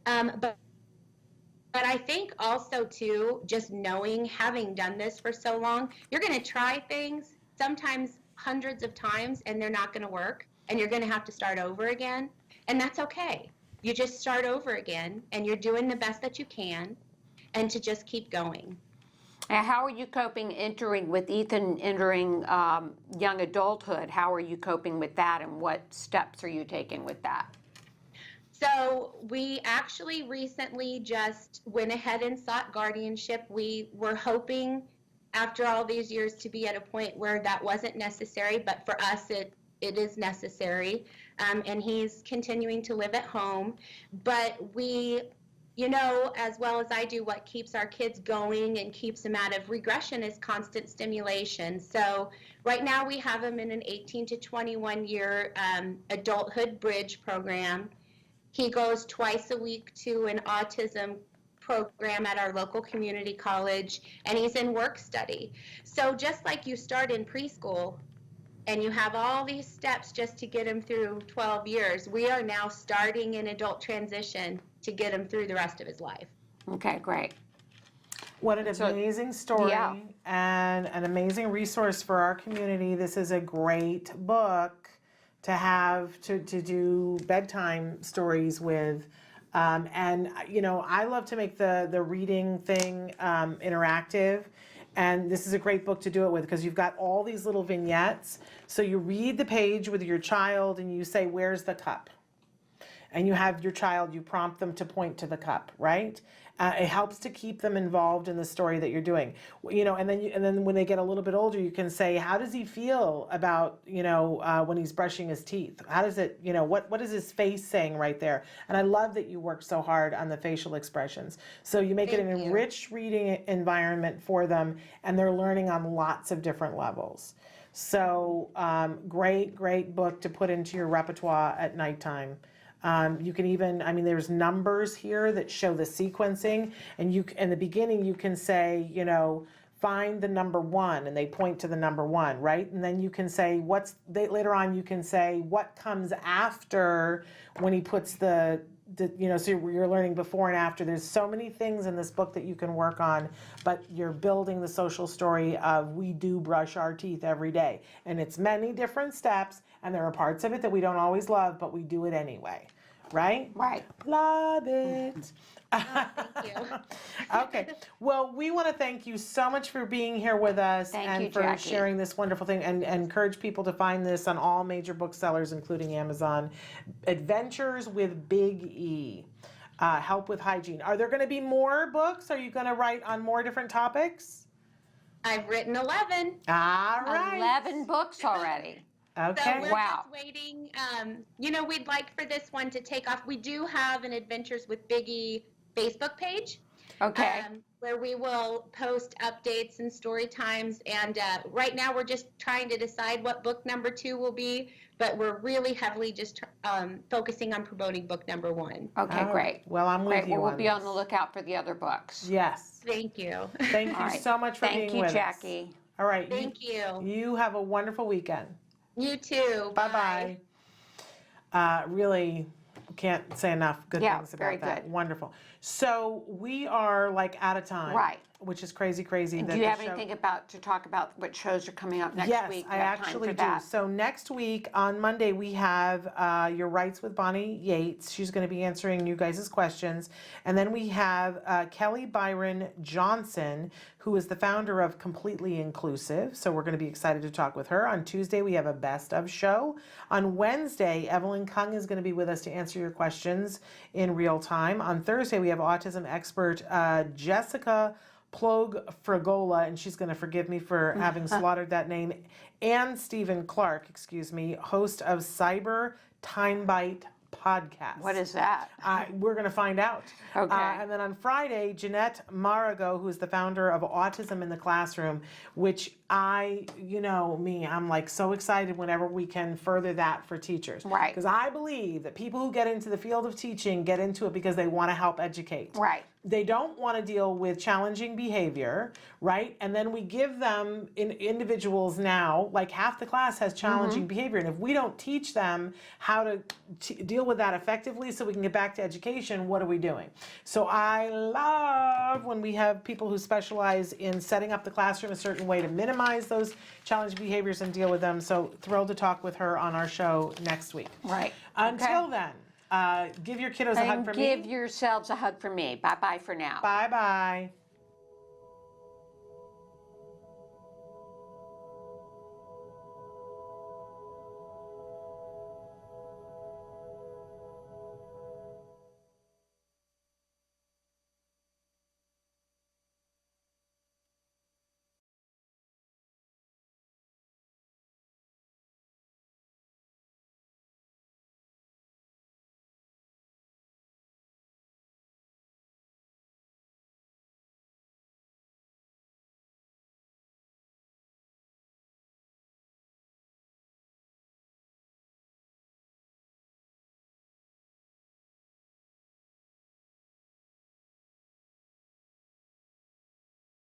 But I think also too, just knowing, having done this for so long, you're going to try things sometimes hundreds of times and they're not going to work, and you're going to have to start over again, and that's okay. You just start over again, and you're doing the best that you can, and to just keep going. And how are you coping with Ethan entering young adulthood? How are you coping with that, and what steps are you taking with that? So we actually recently just went ahead and sought guardianship. We were hoping after all these years to be at a point where that wasn't necessary, but for us it is necessary. And he's continuing to live at home. But we, as well as I do, what keeps our kids going and keeps them out of regression is constant stimulation. So right now we have him in an 18 to 21 year adulthood bridge program. He goes twice a week to an autism program at our local community college, and he's in work study. So just like you start in preschool and you have all these steps just to get him through 12 years, we are now starting in adult transition to get him through the rest of his life. Okay, great. What an amazing story, yeah. and an amazing resource for our community. This is a great book to have to do bedtime stories with. And I love to make the reading thing interactive. And this is a great book to do it with because you've got all these little vignettes. So you read the page with your child and you say, "Where's the cup?" And you have your child, you prompt them to point to the cup, right? It helps to keep them involved in the story that you're doing, and then when they get a little bit older, you can say, how does he feel about, when he's brushing his teeth? How does it, what is his face saying right there? And I love that you work so hard on the facial expressions. So you make it an enriched reading environment for them, and they're learning on lots of different levels. So great book to put into your repertoire at nighttime. You can even, there's numbers here that show the sequencing, and in the beginning you can say, find the number 1, and they point to the number 1, right? And then you can say later on you can say what comes after when he puts so you're learning before and after. There's so many things in this book that you can work on, but you're building the social story of we do brush our teeth every day. And it's many different steps, and there are parts of it that we don't always love, but we do it anyway. Right? Right. Love it. Thank you. Okay. Well, we want to thank you so much for being here with us and for Jacqui. sharing this wonderful thing, and encourage people to find this on all major booksellers, including Amazon. Adventures with Big E. Help with Hygiene. Are there going to be more books? Are you going to write on more different topics? I've written 11. All right. 11 books already. Okay. So we're Wow. just waiting. We'd like for this one to take off. We do have an Adventures with Biggie Facebook page. Okay. Where we will post updates and story times. And right now we're just trying to decide what book number 2 will be, but we're really heavily just focusing on promoting book number 1. Okay, All right. great. Well, I'm with Great. you Well, we'll on be on this. the lookout for the other books. Yes. Thank you. Thank you All right. so much for Thank being you, with Jacqui. us. All right. Thank you. You have a wonderful weekend. You too. Bye-bye. Really can't say enough good Yeah, things about very that. good. Wonderful. So we are out of time. Right. Which is crazy. And that do you the have show- anything to talk about what shows are coming up next Yes, week? I You have time actually for do. that? So next week on Monday we have Your Rights with Bonnie Yates. She's going to be answering you guys' questions. And then we have Kelly Byron Johnson, who is the founder of Completely Inclusive. So we're going to be excited to talk with her. On Tuesday we have a best of show. On Wednesday, Evelyn Kung is going to be with us to answer your questions in real time. On Thursday we have autism expert Jessica Plogue Fragola, and she's going to forgive me for having slaughtered that name, and Stephen Clark, host of Cyber Time Bite podcast. What is that? We're going to find out. Okay. And then on Friday, Jeanette Marigo, who's the founder of Autism in the Classroom, which you know me, I'm like so excited whenever we can further that for teachers. Right. Because I believe that people who get into the field of teaching get into it because they want to help educate. Right. They don't want to deal with challenging behavior, right? And then we give them individuals now, like half the class has challenging behavior. And if we don't teach them how to deal with that effectively so we can get back to education, what are we doing? So I love when we have people who specialize in setting up the classroom a certain way to minimize those challenging behaviors and deal with them. So thrilled to talk with her on our show next week. Right. Until then, give your kiddos a hug And from give me. yourselves a hug from me. Bye-bye for now. Bye-bye.